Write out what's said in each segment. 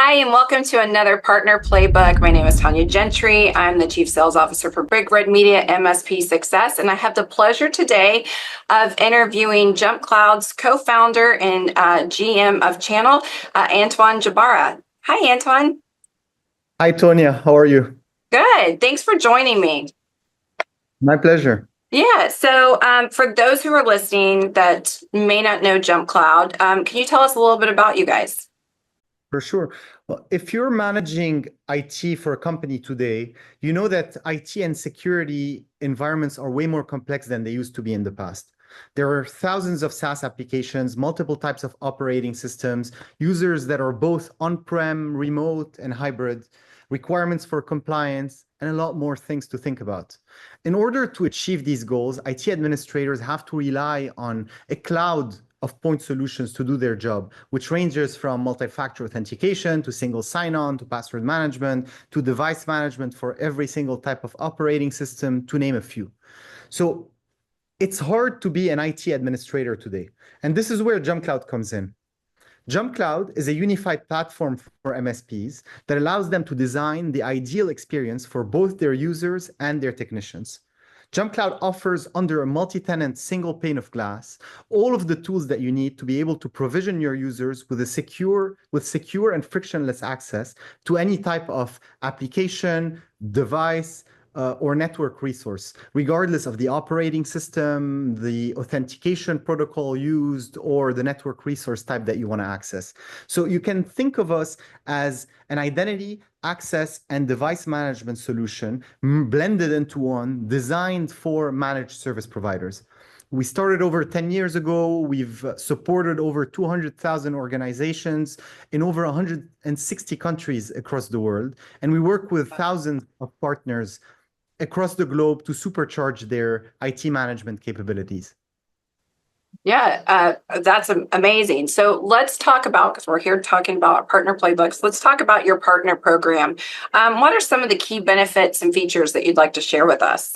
Hi, and welcome to another Partner Playbook. My name is Tonya Gentry. I'm the Chief Sales Officer for Big Red Media, MSP Success, and I have the pleasure today of interviewing JumpCloud's co-founder and GM of Channel, Antoine Jebara. Hi, Antoine. Hi, Tonya. How are you? Good. Thanks for joining me. My pleasure. Yeah. So for those who are listening that may not know JumpCloud, can you tell us a little bit about you guys? For sure. Well, if you're managing IT for a company today, you know that IT and security environments are way more complex than they used to be in the past. There are thousands of SaaS applications, multiple types of operating systems, users that are both on-prem, remote, and hybrid, requirements for compliance, and a lot more things to think about. In order to achieve these goals, IT administrators have to rely on a cloud of point solutions to do their job, which ranges from multi-factor authentication to single sign-on to password management to device management for every single type of operating system, to name a few. So it's hard to be an IT administrator today. And this is where JumpCloud comes in. JumpCloud is a unified platform for MSPs that allows them to design the ideal experience for both their users and their technicians. JumpCloud offers, under a multi-tenant single pane of glass, all of the tools that you need to be able to provision your users with secure and frictionless access to any type of application, device, or network resource, regardless of the operating system, the authentication protocol used, or the network resource type that you want to access. So you can think of us as an identity, access, and device management solution blended into one, designed for managed service providers. We started over 10 years ago. We've supported over 200,000 organizations in over 160 countries across the world. And we work with thousands of partners across the globe to supercharge their IT management capabilities. Yeah, that's amazing. So let's talk about, because we're here talking about partner playbooks, let's talk about your partner program. What are some of the key benefits and features that you'd like to share with us?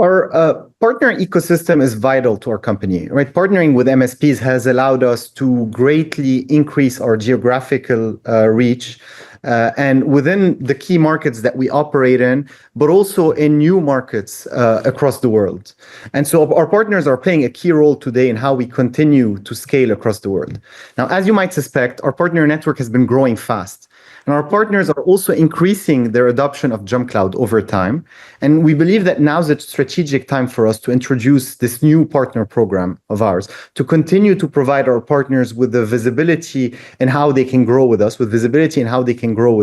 Our partner ecosystem is vital to our company, right? Partnering with MSPs has allowed us to greatly increase our geographical reach and within the key markets that we operate in, but also in new markets across the world. And so our partners are playing a key role today in how we continue to scale across the world. Now, as you might suspect, our partner network has been growing fast. And our partners are also increasing their adoption of JumpCloud over time. And we believe that now's a strategic time for us to introduce this new partner program of ours, to continue to provide our partners with the visibility in how they can grow with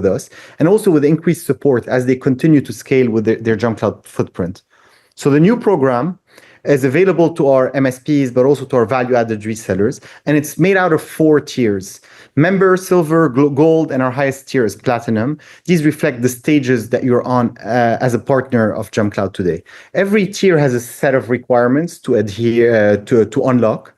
us, and also with increased support as they continue to scale with their JumpCloud footprint. So the new program is available to our MSPs, but also to our value-added resellers. And it's made out of 4 tiers: Member, Silver, Gold, and our highest tier is Platinum. These reflect the stages that you're on as a partner of JumpCloud today. Every tier has a set of requirements to adhere to unlock,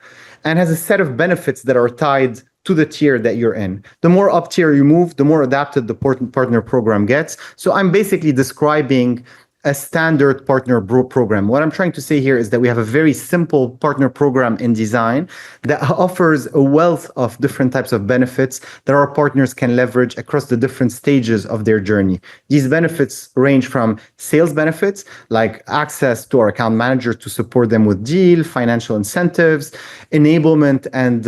and has a set of benefits that are tied to the tier that you're in. The more up tier you move, the more adapted the partner program gets. So I'm basically describing a standard partner program. What I'm trying to say here is that we have a very simple partner program in design that offers a wealth of different types of benefits that our partners can leverage across the different stages of their journey. These benefits range from sales benefits, like access to our account manager to support them with deal, financial incentives, enablement and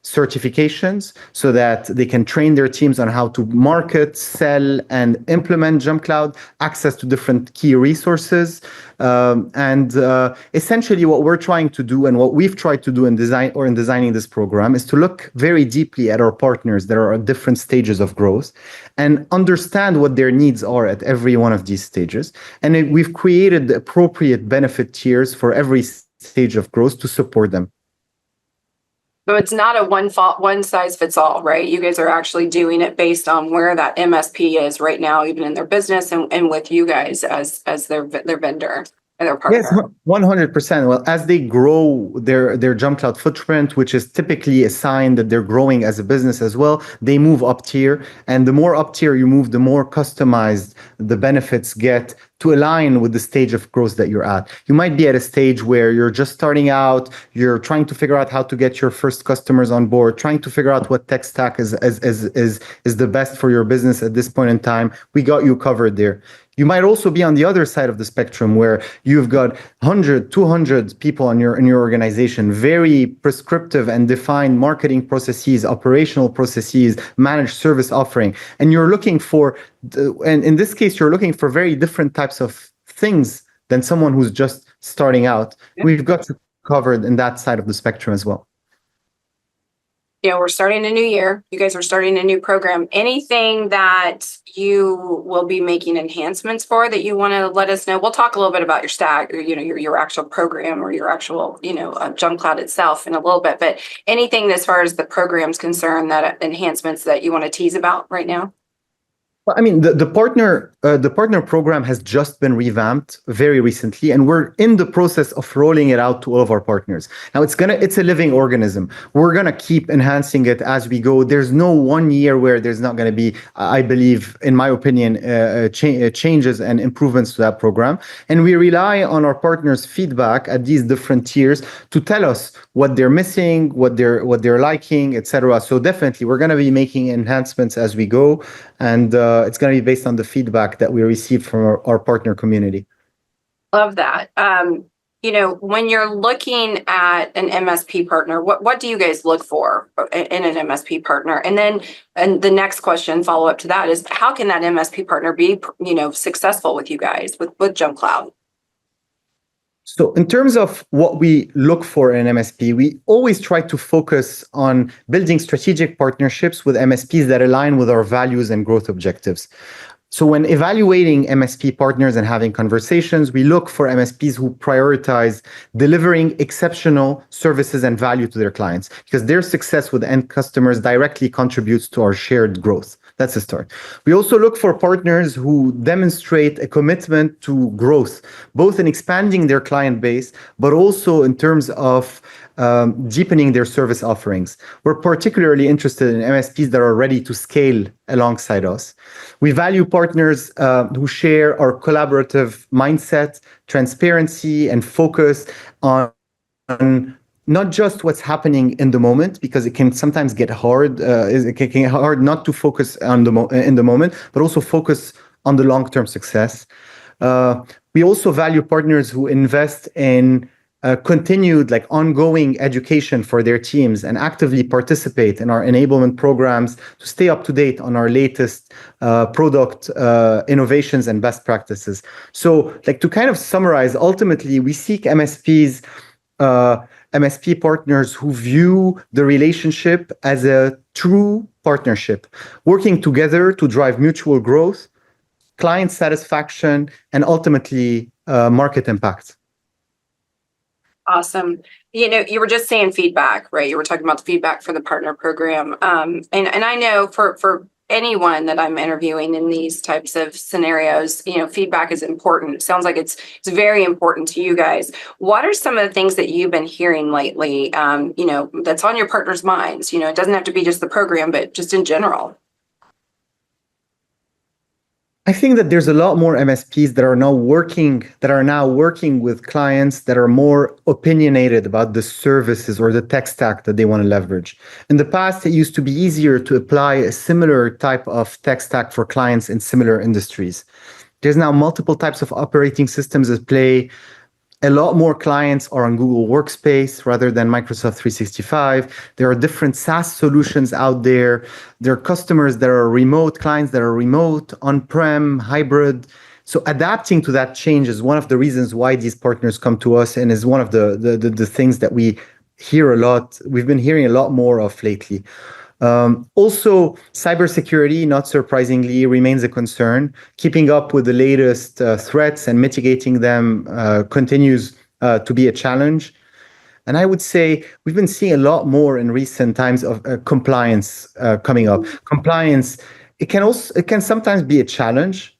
certifications so that they can train their teams on how to market, sell, and implement JumpCloud, access to different key resources, and essentially what we're trying to do and what we've tried to do in designing this program is to look very deeply at our partners that are at different stages of growth and understand what their needs are at every one of these stages. And we've created the appropriate benefit tiers for every stage of growth to support them. So it's not a one size fits all, right? You guys are actually doing it based on where that MSP is right now, even in their business, and with you guys as their vendor and their partner. Yes, 100%. Well, as they grow their JumpCloud footprint, which is typically a sign that they're growing as a business as well, they move up tier. And the more up tier you move, the more customized the benefits get to align with the stage of growth that you're at. You might be at a stage where you're just starting out, you're trying to figure out how to get your first customers on board, trying to figure out what tech stack is the best for your business at this point in time. We got you covered there. You might also be on the other side of the spectrum where you've got 100, 200 people in your organization, very prescriptive and defined marketing processes, operational processes, managed service offering. And you're looking for, and in this case, you're looking for very different types of things than someone who's just starting out. We've got you covered in that side of the spectrum as well. We're starting a new year. You guys are starting a new program. Anything that you will be making enhancements for that you want to let us know? We'll talk a little bit about your stack, or, your actual program or your actual, JumpCloud itself in a little bit, but anything as far as the program's concerned, that enhancements that you want to tease about right now? Well, I mean, the partner program has just been revamped very recently, and we're in the process of rolling it out to all of our partners. Now, it's a living organism. We're gonna keep enhancing it as we go. There's no 1 year where there's not gonna be, I believe, in my opinion, changes and improvements to that program. And we rely on our partners' feedback at these different tiers to tell us what they're missing, what they're liking, etc. So definitely, we're gonna be making enhancements as we go, and it's going to be based on the feedback that we receive from our partner community. Love that. When you're looking at an MSP partner, what do you guys look for in an MSP partner? And the next question, follow up to that, is how can that MSP partner be, successful with you guys, with JumpCloud? So in terms of what we look for in an MSP, we always try to focus on building strategic partnerships with MSPs that align with our values and growth objectives. So when evaluating MSP partners and having conversations, we look for MSPs who prioritize delivering exceptional services and value to their clients, because their success with end customers directly contributes to our shared growth. That's a start. We also look for partners who demonstrate a commitment to growth, both in expanding their client base, but also in terms of deepening their service offerings. We're particularly interested in MSPs that are ready to scale alongside us. We value partners who share our collaborative mindset, transparency, and focus on not just what's happening in the moment, because it can sometimes get hard. It can get hard not to focus on in the moment, but also focus on the long-term success. We also value partners who invest in continued, ongoing education for their teams and actively participate in our enablement programs to stay up to date on our latest product innovations and best practices. So, to kind of summarize, ultimately, we seek MSP partners who view the relationship as a true partnership, working together to drive mutual growth, client satisfaction, and ultimately market impact. Awesome. You were just saying feedback, right? You were talking about the feedback for the partner program. And I know for anyone that I'm interviewing in these types of scenarios, feedback is important. It sounds like it's very important to you guys. What are some of the things that you've been hearing lately, that's on your partners' minds? It doesn't have to be just the program, but just in general. I think that there's a lot more MSPs that are now working with clients that are more opinionated about the services or the tech stack that they want to leverage. In the past, it used to be easier to apply a similar type of tech stack for clients in similar industries. There's now multiple types of operating systems at play. A lot more clients are on Google Workspace rather than Microsoft 365. There are different SaaS solutions out there. There are customers that are remote, clients that are remote, on-prem, hybrid. So adapting to that change is one of the reasons why these partners come to us, and is one of the things that we hear a lot. We've been hearing a lot more of lately. Also, cybersecurity, not surprisingly, remains a concern. Keeping up with the latest threats and mitigating them continues to be a challenge. And I would say we've been seeing a lot more in recent times of compliance coming up. Compliance, it can sometimes be a challenge.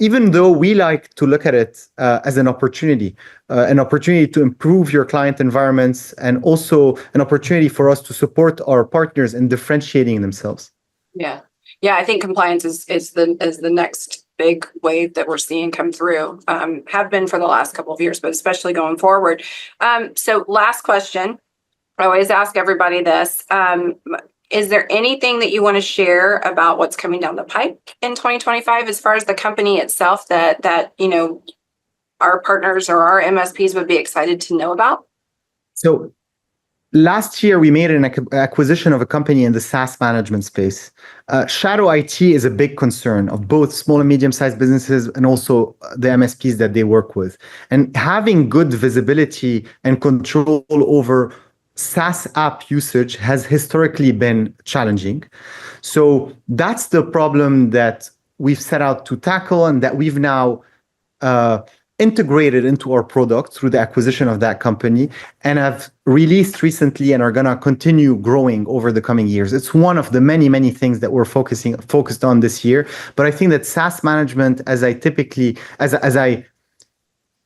Even though we like to look at it as an opportunity to improve your client environments, and also an opportunity for us to support our partners in differentiating themselves. Yeah. I think compliance is the next big wave that we're seeing come through, have been for the last couple of years, but especially going forward. So last question, I always ask everybody this. Is there anything that you want to share about what's coming down the pike in 2025 as far as the company itself that you know, our partners or our MSPs would be excited to know about? So last year, we made an acquisition of a company in the SaaS management space. Shadow IT is a big concern of both small and medium-sized businesses and also the MSPs that they work with. And having good visibility and control over SaaS app usage has historically been challenging. So that's the problem that we've set out to tackle and that we've now integrated into our product through the acquisition of that company and have released recently and are going to continue growing over the coming years. It's one of the many, many things that we're focused on this year. But I think that SaaS management, as I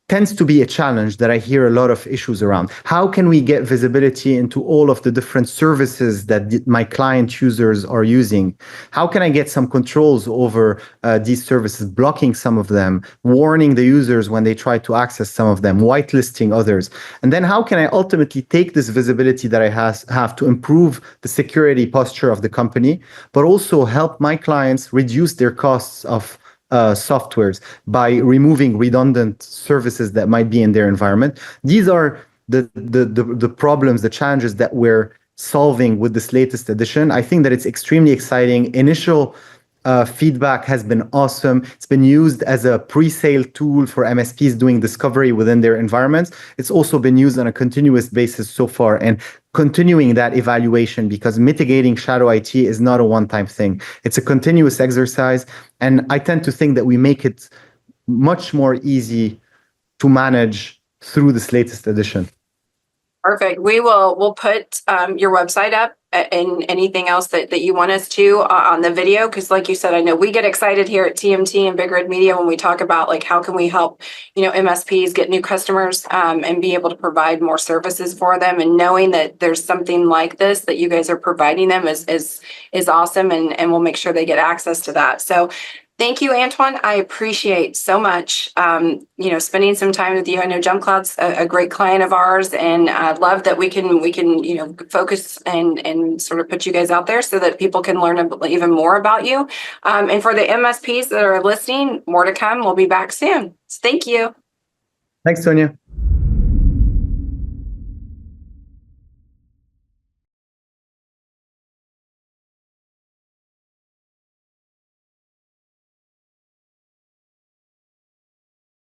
tends to be a challenge that I hear a lot of issues around. How can we get visibility into all of the different services that my client users are using? How can I get some controls over these services, blocking some of them, warning the users when they try to access some of them, whitelisting others? And then how can I ultimately take this visibility that I have to improve the security posture of the company, but also help my clients reduce their costs of softwares by removing redundant services that might be in their environment. These are the problems, the challenges that we're solving with this latest edition. I think that it's extremely exciting. Initial feedback has been awesome. It's been used as a pre-sale tool for MSPs doing discovery within their environments. It's also been used on a continuous basis so far, and continuing that evaluation, because mitigating shadow IT is not a one-time thing. It's a continuous exercise. And I tend to think that we make it much more easy to manage through this latest edition. Perfect. We'll put your website up and anything else that you want us to on the video, because like you said, I know we get excited here at TMT and Big Red Media when we talk about like how can we help, you know, MSPs get new customers and be able to provide more services for them, and knowing that there's something like this that you guys are providing them is awesome, and we'll make sure they get access to that. So thank you, Antoine. I appreciate so much, you know, spending some time with you. I know JumpCloud's a great client of ours, and I love that we can, you know, focus and sort of put you guys out there so that people can learn even more about you. And for the MSPs that are listening, more to come. We'll be back soon. Thank you. Thanks, Tonya.